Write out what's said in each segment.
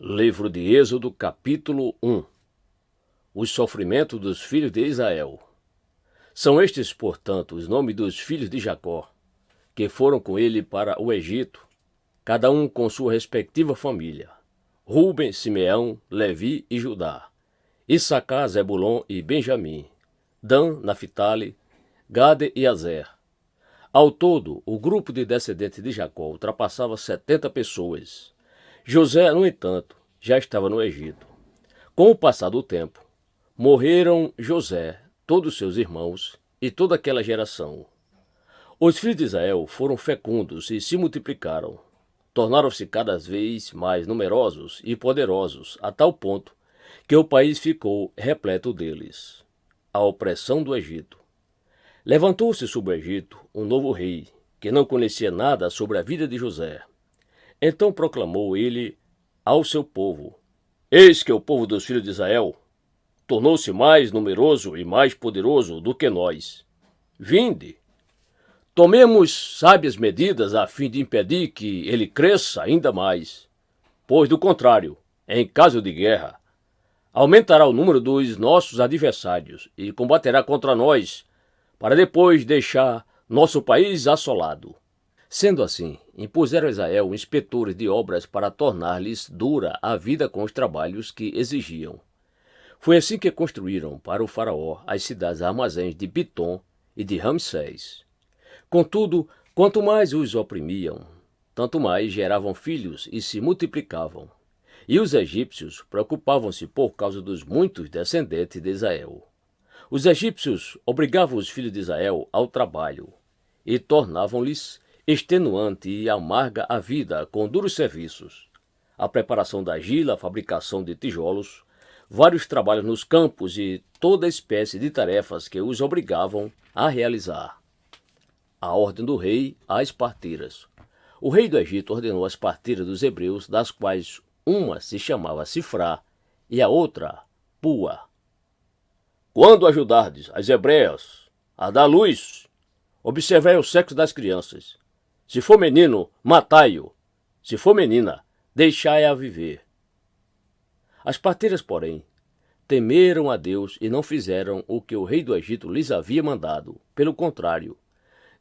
Livro de Êxodo, capítulo 1. Os sofrimentos dos filhos de Israel. São estes, portanto, os nomes dos filhos de Jacó, que foram com ele para o Egito, cada um com sua respectiva família: Rúben, Simeão, Levi e Judá, Issacar, Zebulon e Benjamim, Dan, Naphtali, Gade e Azer. Ao todo, o grupo de descendentes de Jacó ultrapassava 70 pessoas. José, no entanto, já estava no Egito. Com o passar do tempo, morreram José, todos seus irmãos e toda aquela geração. Os filhos de Israel foram fecundos e se multiplicaram. Tornaram-se cada vez mais numerosos e poderosos, a tal ponto que o país ficou repleto deles. A opressão do Egito. Levantou-se sobre o Egito um novo rei, que não conhecia nada sobre a vida de José. Então proclamou ele ao seu povo: Eis que o povo dos filhos de Israel tornou-se mais numeroso e mais poderoso do que nós. Vinde, tomemos sábias medidas a fim de impedir que ele cresça ainda mais. Pois, do contrário, em caso de guerra, aumentará o número dos nossos adversários e combaterá contra nós, para depois deixar nosso país assolado. Sendo assim, impuseram a Israel inspetores de obras para tornar-lhes dura a vida com os trabalhos que exigiam. Foi assim que construíram para o faraó as cidades armazéns de Pitom e de Ramsés. Contudo, quanto mais os oprimiam, tanto mais geravam filhos e se multiplicavam. E os egípcios preocupavam-se por causa dos muitos descendentes de Israel. Os egípcios obrigavam os filhos de Israel ao trabalho e tornavam-lhes extenuante e amarga a vida com duros serviços, a preparação da argila, a fabricação de tijolos, vários trabalhos nos campos e toda espécie de tarefas que os obrigavam a realizar. A ordem do rei às parteiras. O rei do Egito ordenou as parteiras dos hebreus, das quais uma se chamava Sifrá e a outra Pua. Quando ajudardes as hebreias a dar luz, observai o sexo das crianças. Se for menino, matai-o. Se for menina, deixai-a viver. As parteiras, porém, temeram a Deus e não fizeram o que o rei do Egito lhes havia mandado. Pelo contrário,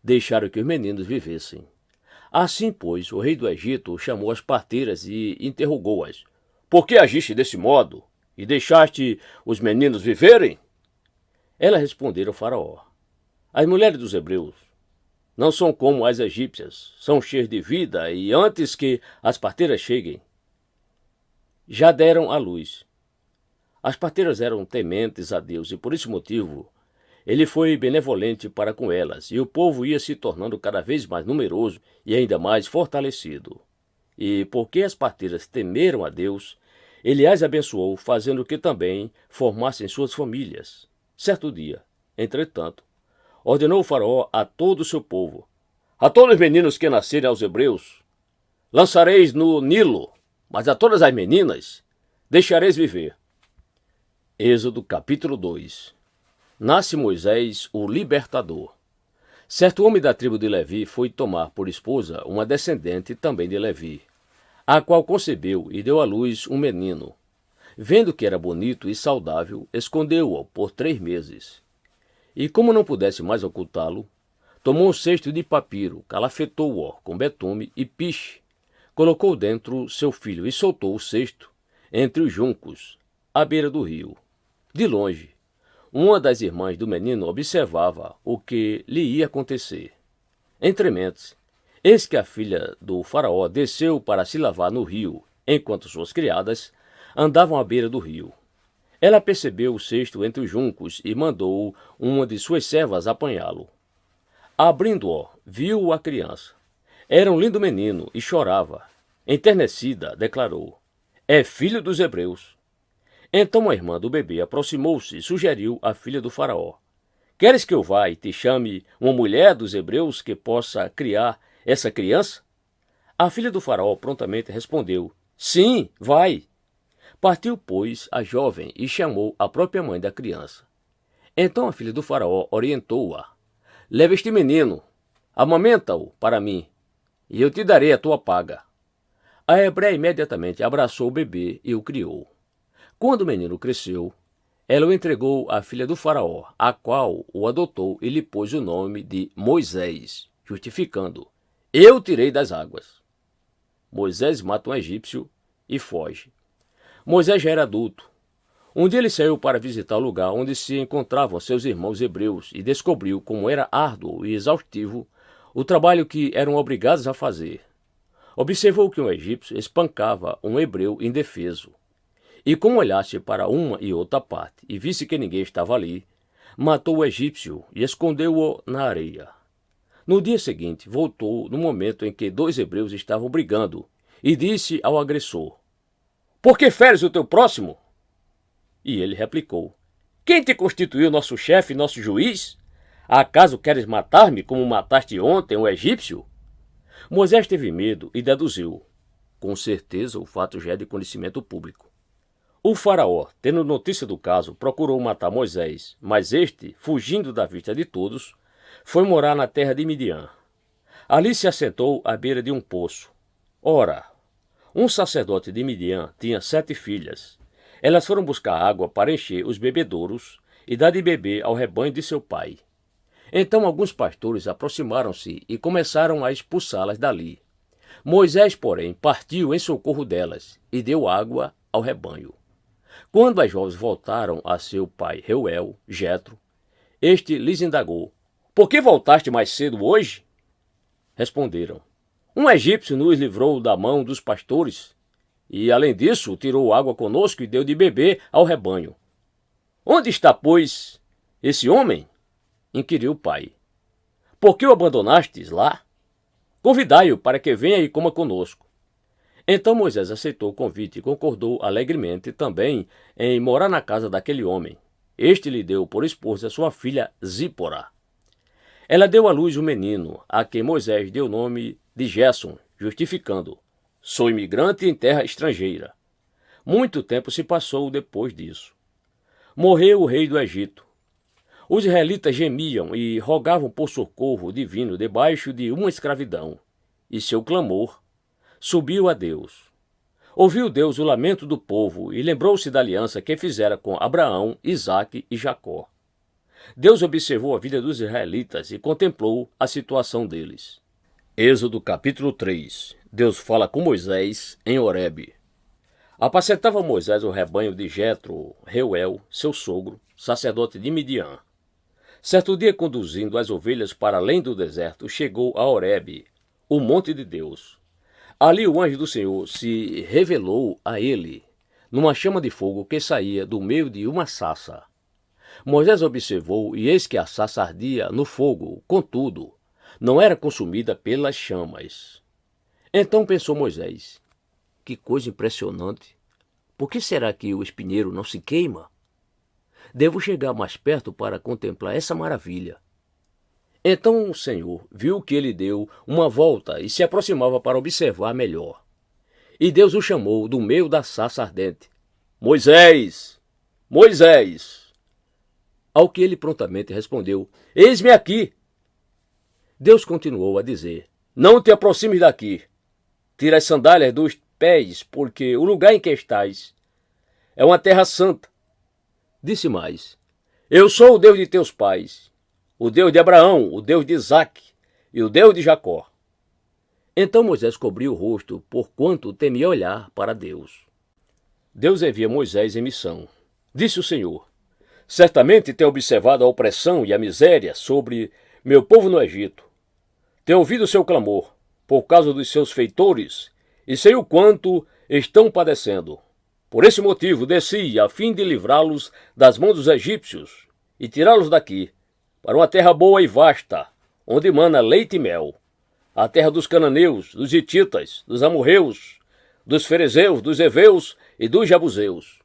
deixaram que os meninos vivessem. Assim, pois, o rei do Egito chamou as parteiras e interrogou-as: Por que agiste desse modo e deixaste os meninos viverem? Elas responderam ao faraó: As mulheres dos hebreus não são como as egípcias, são cheias de vida e antes que as parteiras cheguem, já deram à luz. As parteiras eram tementes a Deus e por esse motivo ele foi benevolente para com elas e o povo ia se tornando cada vez mais numeroso e ainda mais fortalecido. E porque as parteiras temeram a Deus, ele as abençoou, fazendo que também formassem suas famílias. Certo dia, entretanto, ordenou o faraó a todo o seu povo: A todos os meninos que nascerem aos hebreus, lançareis no Nilo, mas a todas as meninas deixareis viver. Êxodo capítulo 2. Nasce Moisés, o libertador. Certo homem da tribo de Levi foi tomar por esposa uma descendente também de Levi, a qual concebeu e deu à luz um menino. Vendo que era bonito e saudável, escondeu-o por 3 meses. E como não pudesse mais ocultá-lo, tomou um cesto de papiro, calafetou-o com betume e piche, colocou dentro seu filho e soltou o cesto entre os juncos, à beira do rio. De longe, uma das irmãs do menino observava o que lhe ia acontecer. Entrementes, eis que a filha do faraó desceu para se lavar no rio, enquanto suas criadas andavam à beira do rio. Ela percebeu o cesto entre os juncos e mandou uma de suas servas apanhá-lo. Abrindo-o, viu a criança. Era um lindo menino e chorava. Enternecida, declarou: É filho dos hebreus. Então a irmã do bebê aproximou-se e sugeriu à filha do faraó: Queres que eu vá e te chame uma mulher dos hebreus que possa criar essa criança? A filha do faraó prontamente respondeu: Sim, vai. Partiu, pois, a jovem e chamou a própria mãe da criança. Então a filha do faraó orientou-a: Leva este menino, amamenta-o para mim, e eu te darei a tua paga. A hebreia imediatamente abraçou o bebê e o criou. Quando o menino cresceu, ela o entregou à filha do faraó, a qual o adotou e lhe pôs o nome de Moisés, justificando: Eu o tirei das águas. Moisés mata um egípcio e foge. Moisés já era adulto. Um dia ele saiu para visitar o lugar onde se encontravam seus irmãos hebreus e descobriu como era árduo e exaustivo o trabalho que eram obrigados a fazer. Observou que um egípcio espancava um hebreu indefeso. E como olhasse para uma e outra parte e visse que ninguém estava ali, matou o egípcio e escondeu-o na areia. No dia seguinte, voltou no momento em que 2 hebreus estavam brigando e disse ao agressor: Por que feres o teu próximo? E ele replicou: Quem te constituiu nosso chefe e nosso juiz? Acaso queres matar-me como mataste ontem um egípcio? Moisés teve medo e deduziu: Com certeza o fato já é de conhecimento público. O faraó, tendo notícia do caso, procurou matar Moisés, mas este, fugindo da vista de todos, foi morar na terra de Midian. Ali se assentou à beira de um poço. Ora, um sacerdote de Midian tinha 7 filhas. Elas foram buscar água para encher os bebedouros e dar de beber ao rebanho de seu pai. Então alguns pastores aproximaram-se e começaram a expulsá-las dali. Moisés, porém, partiu em socorro delas e deu água ao rebanho. Quando as jovens voltaram a seu pai Reuel, Jetro, este lhes indagou: Por que voltaste mais cedo hoje? Responderam: Um egípcio nos livrou da mão dos pastores, e além disso tirou água conosco e deu de beber ao rebanho. Onde está, pois, esse homem? Inquiriu o pai. Por que o abandonastes lá? Convidai-o para que venha e coma conosco. Então Moisés aceitou o convite e concordou alegremente também em morar na casa daquele homem. Este lhe deu por esposa sua filha Zípora. Ela deu à luz um menino, a quem Moisés deu o nome de Gerson, justificando: Sou imigrante em terra estrangeira. Muito tempo se passou depois disso. Morreu o rei do Egito. Os israelitas gemiam e rogavam por socorro divino debaixo de uma escravidão, e seu clamor subiu a Deus. Ouviu Deus o lamento do povo e lembrou-se da aliança que fizera com Abraão, Isaque e Jacó. Deus observou a vida dos israelitas e contemplou a situação deles. Êxodo capítulo 3. Deus fala com Moisés em Horebe. Apacentava Moisés o rebanho de Jetro, Reuel, seu sogro, sacerdote de Midian. Certo dia, conduzindo as ovelhas para além do deserto, chegou a Horebe, o monte de Deus. Ali o anjo do Senhor se revelou a ele, numa chama de fogo que saía do meio de uma sarça. Moisés observou, e eis que a sarça ardia no fogo, contudo, não era consumida pelas chamas. Então pensou Moisés: Que coisa impressionante! Por que será que o espinheiro não se queima? Devo chegar mais perto para contemplar essa maravilha. Então o Senhor viu que ele deu uma volta e se aproximava para observar melhor. E Deus o chamou do meio da sarça ardente: Moisés! Moisés! Ao que ele prontamente respondeu: Eis-me aqui! Deus continuou a dizer: Não te aproximes daqui. Tira as sandálias dos pés, porque o lugar em que estás é uma terra santa. Disse mais: Eu sou o Deus de teus pais, o Deus de Abraão, o Deus de Isaque e o Deus de Jacó. Então Moisés cobriu o rosto, porquanto temia olhar para Deus. Deus envia Moisés em missão. Disse o Senhor: Certamente tenho observado a opressão e a miséria sobre meu povo no Egito. Tenho ouvido o seu clamor, por causa dos seus feitores, e sei o quanto estão padecendo. Por esse motivo desci, a fim de livrá-los das mãos dos egípcios, e tirá-los daqui, para uma terra boa e vasta, onde mana leite e mel, a terra dos cananeus, dos hititas, dos amorreus, dos ferezeus, dos heveus e dos jebuseus.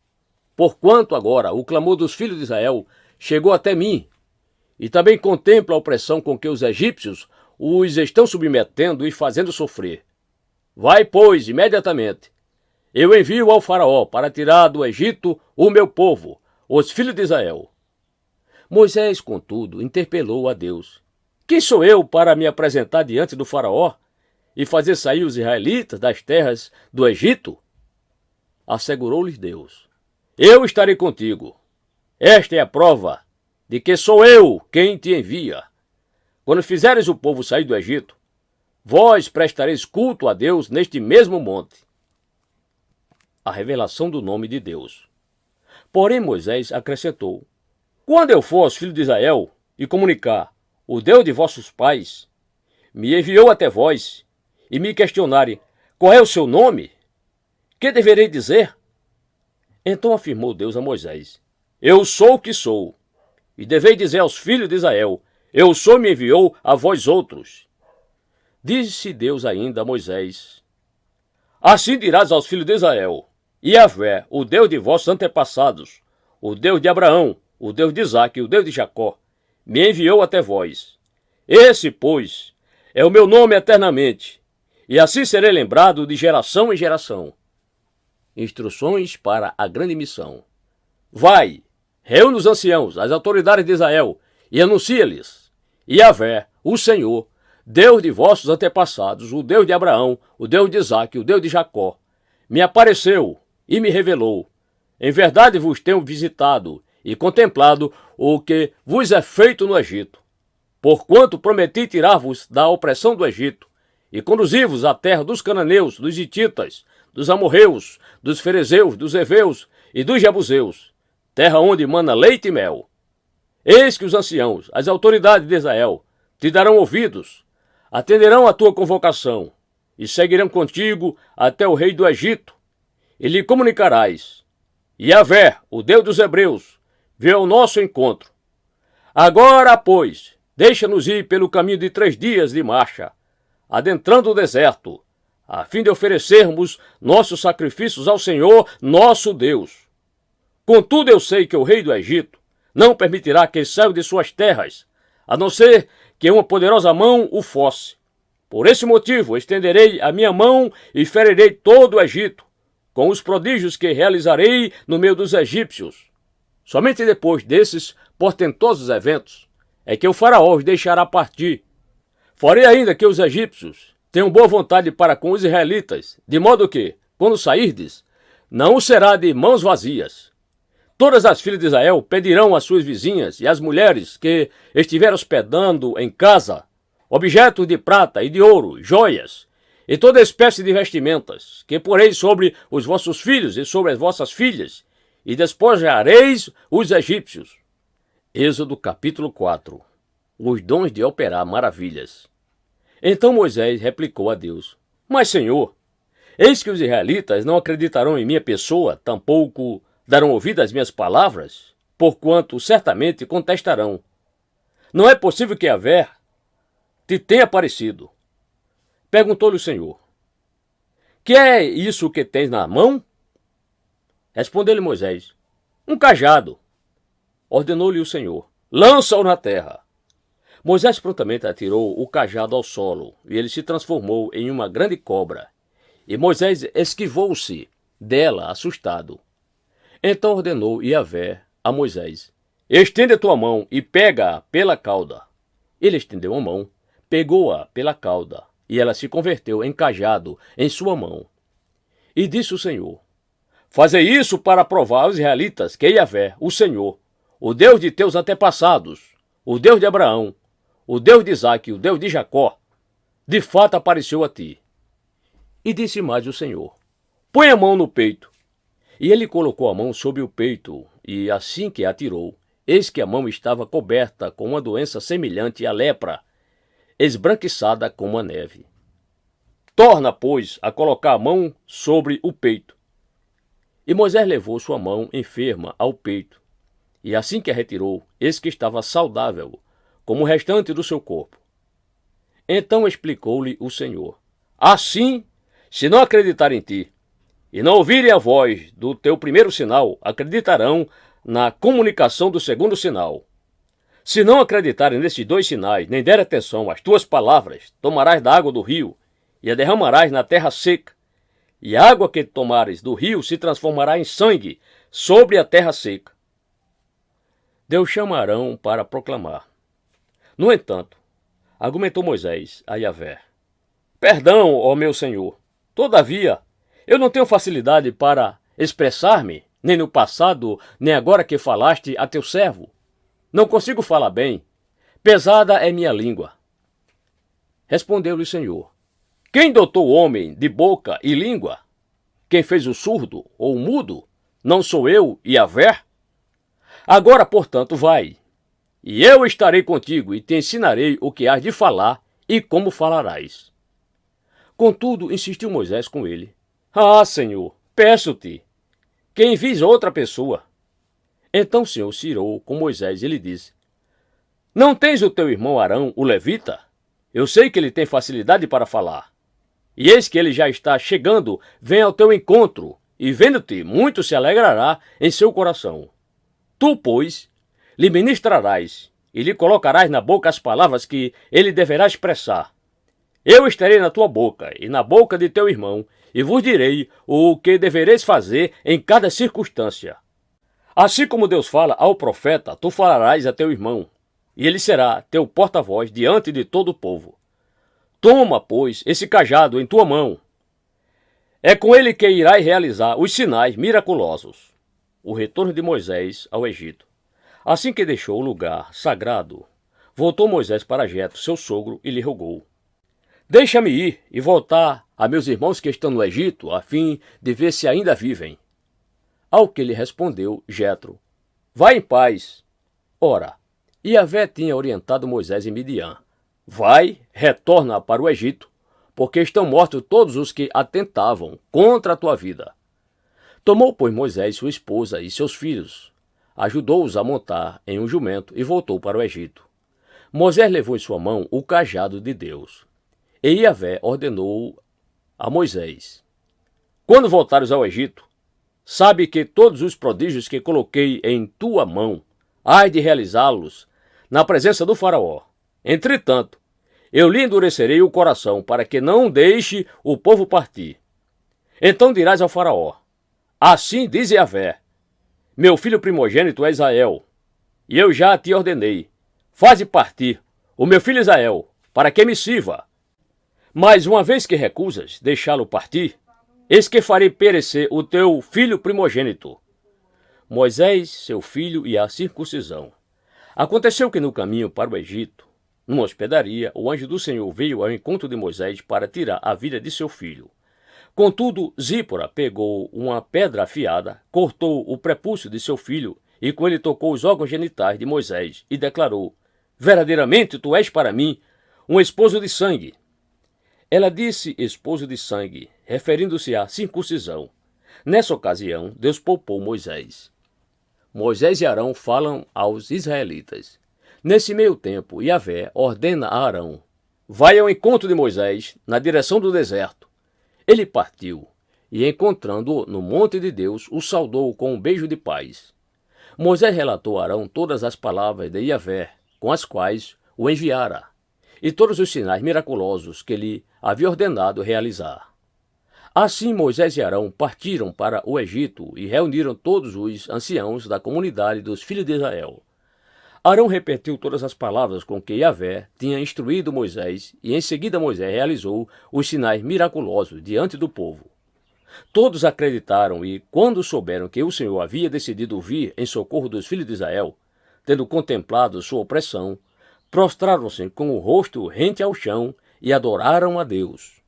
Porquanto agora o clamor dos filhos de Israel chegou até mim, e também contemplo a opressão com que os egípcios os estão submetendo e fazendo sofrer. Vai, pois, imediatamente. Eu envio ao faraó para tirar do Egito o meu povo, os filhos de Israel. Moisés, contudo, interpelou a Deus: Quem sou eu para me apresentar diante do faraó? e fazer sair os israelitas das terras do Egito? Assegurou-lhes Deus: eu estarei contigo. Esta é a prova de que sou eu quem te envia. Quando fizeres o povo sair do Egito, vós prestareis culto a Deus neste mesmo monte. A revelação do nome de Deus. Porém Moisés acrescentou: quando eu for aos filhos de Israel e comunicar, o Deus de vossos pais me enviou até vós, e me questionarem, qual é o seu nome? Que deverei dizer? Então afirmou Deus a Moisés: eu sou o que sou. E devei dizer aos filhos de Israel: eu sou, me enviou a vós outros. Disse Deus ainda a Moisés: assim dirás aos filhos de Israel: Yahvé, o Deus de vossos antepassados, o Deus de Abraão, o Deus de Isaque, o Deus de Jacó, me enviou até vós. Esse, pois, é o meu nome eternamente, e assim serei lembrado de geração em geração. Instruções para a grande missão. Vai, reúne os anciãos, as autoridades de Israel, e anuncia-lhes: Yahvé, o Senhor, Deus de vossos antepassados, o Deus de Abraão, o Deus de Isaque, o Deus de Jacó, me apareceu e me revelou. Em verdade vos tenho visitado e contemplado o que vos é feito no Egito. Porquanto prometi tirar-vos da opressão do Egito e conduzir-vos à terra dos cananeus, dos hititas, dos amorreus, dos ferezeus, dos heveus e dos jebuseus, terra onde mana leite e mel. Eis que os anciãos, as autoridades de Israel, te darão ouvidos, atenderão à tua convocação e seguirão contigo até o rei do Egito, e lhe comunicarás: Yahvé, o Deus dos hebreus, veio ao nosso encontro. Agora, pois, deixa-nos ir pelo caminho de 3 dias de marcha, adentrando o deserto, a fim de oferecermos nossos sacrifícios ao Senhor, nosso Deus. Contudo, eu sei que o rei do Egito não permitirá que saia de suas terras, a não ser que uma poderosa mão o fosse. Por esse motivo, estenderei a minha mão e ferirei todo o Egito, com os prodígios que realizarei no meio dos egípcios. Somente depois desses portentosos eventos é que o faraó os deixará partir. Farei ainda que os egípcios tenham boa vontade para com os israelitas, de modo que, quando sairdes, não será de mãos vazias. Todas as filhas de Israel pedirão às suas vizinhas e às mulheres que estiverem hospedando em casa objetos de prata e de ouro, joias e toda espécie de vestimentas, que poreis sobre os vossos filhos e sobre as vossas filhas, e despojareis os egípcios. Êxodo capítulo 4. Os dons de operar maravilhas. Então Moisés replicou a Deus: mas, Senhor, eis que os israelitas não acreditarão em minha pessoa, tampouco darão ouvido às minhas palavras, porquanto certamente contestarão: não é possível que Yahvé te tenha aparecido. Perguntou-lhe o Senhor: que é isso que tens na mão? Respondeu-lhe Moisés: um cajado. Ordenou-lhe o Senhor: lança-o na terra. Moisés prontamente atirou o cajado ao solo, e ele se transformou em uma grande cobra. E Moisés esquivou-se dela, assustado. Então ordenou Yahvé a Moisés: estende a tua mão e pega-a pela cauda. Ele estendeu a mão, pegou-a pela cauda, e ela se converteu em cajado em sua mão. E disse o Senhor: fazei isso para provar aos israelitas que Yahvé, o Senhor, o Deus de teus antepassados, o Deus de Abraão, o Deus de Isaque, o Deus de Jacó, de fato apareceu a ti. E disse mais o Senhor: põe a mão no peito. E ele colocou a mão sobre o peito, e assim que a atirou, eis que a mão estava coberta com uma doença semelhante à lepra, esbranquiçada como a neve. Torna, pois, a colocar a mão sobre o peito. E Moisés levou sua mão enferma ao peito, e assim que a retirou, eis que estava saudável, como o restante do seu corpo. Então explicou-lhe o Senhor: assim, se não acreditarem em ti, e não ouvirem a voz do teu primeiro sinal, acreditarão na comunicação do segundo sinal. Se não acreditarem nesses 2 sinais, nem derem atenção às tuas palavras, tomarás da água do rio, e a derramarás na terra seca, e a água que tomares do rio se transformará em sangue sobre a terra seca. Deus chamarão para proclamar. No entanto, argumentou Moisés a Yahvé: Perdão, ó meu senhor. Todavia, eu não tenho facilidade para expressar-me, nem no passado, nem agora que falaste a teu servo. Não consigo falar bem. Pesada é minha língua. Respondeu-lhe o Senhor: Quem dotou o homem de boca e língua? Quem fez o surdo ou o mudo? Não sou eu, Yahvé? Agora, portanto, vai, e eu estarei contigo e te ensinarei o que hás de falar e como falarás. Contudo, insistiu Moisés com ele: Ah, Senhor, peço-te, que envies outra pessoa. Então o Senhor se irou com Moisés e lhe disse: Não tens o teu irmão Arão, o levita? Eu sei que ele tem facilidade para falar. E eis que ele já está chegando, vem ao teu encontro, e vendo-te, muito se alegrará em seu coração. Tu, pois, lhe ministrarás, e lhe colocarás na boca as palavras que ele deverá expressar. Eu estarei na tua boca, e na boca de teu irmão, e vos direi o que devereis fazer em cada circunstância. Assim como Deus fala ao profeta, tu falarás a teu irmão, e ele será teu porta-voz diante de todo o povo. Toma, pois, esse cajado em tua mão. É com ele que irás realizar os sinais miraculosos. O retorno de Moisés ao Egito. Assim que deixou o lugar sagrado, voltou Moisés para Jetro, seu sogro, e lhe rogou: Deixa-me ir e voltar a meus irmãos que estão no Egito, a fim de ver se ainda vivem. Ao que lhe respondeu Jetro: Vai em paz. Ora, Yahvé tinha orientado Moisés em Midian: Vai, retorna para o Egito, porque estão mortos todos os que atentavam contra a tua vida. Tomou, pois, Moisés sua esposa e seus filhos, ajudou-os a montar em um jumento e voltou para o Egito. Moisés levou em sua mão o cajado de Deus. E Yahvé ordenou a Moisés: Quando voltares ao Egito, sabe que todos os prodígios que coloquei em tua mão, hás de realizá-los na presença do faraó. Entretanto, eu lhe endurecerei o coração para que não deixe o povo partir. Então dirás ao faraó: Assim diz Yahvé: Meu filho primogênito é Israel, e eu já te ordenei: Faze partir o meu filho Israel, para que me sirva. Mas uma vez que recusas deixá-lo partir, eis que farei perecer o teu filho primogênito. Moisés, seu filho e a circuncisão. Aconteceu que no caminho para o Egito, numa hospedaria, o anjo do Senhor veio ao encontro de Moisés para tirar a vida de seu filho. Contudo, Zípora pegou uma pedra afiada, cortou o prepúcio de seu filho e com ele tocou os órgãos genitais de Moisés e declarou: Verdadeiramente tu és para mim um esposo de sangue. Ela disse esposo de sangue, referindo-se à circuncisão. Nessa ocasião, Deus poupou Moisés. Moisés e Arão falam aos israelitas. Nesse meio tempo, Yahvé ordena a Arão: Vai ao encontro de Moisés, na direção do deserto. Ele partiu, e encontrando-o no monte de Deus, o saudou com um beijo de paz. Moisés relatou a Arão todas as palavras de Yahvé, com as quais o enviara, e todos os sinais miraculosos que lhe havia ordenado realizar. Assim Moisés e Arão partiram para o Egito e reuniram todos os anciãos da comunidade dos filhos de Israel. Arão repetiu todas as palavras com que Yahvé tinha instruído Moisés, e em seguida Moisés realizou os sinais miraculosos diante do povo. Todos acreditaram e, quando souberam que o Senhor havia decidido vir em socorro dos filhos de Israel, tendo contemplado sua opressão, prostraram-se com o rosto rente ao chão e adoraram a Deus.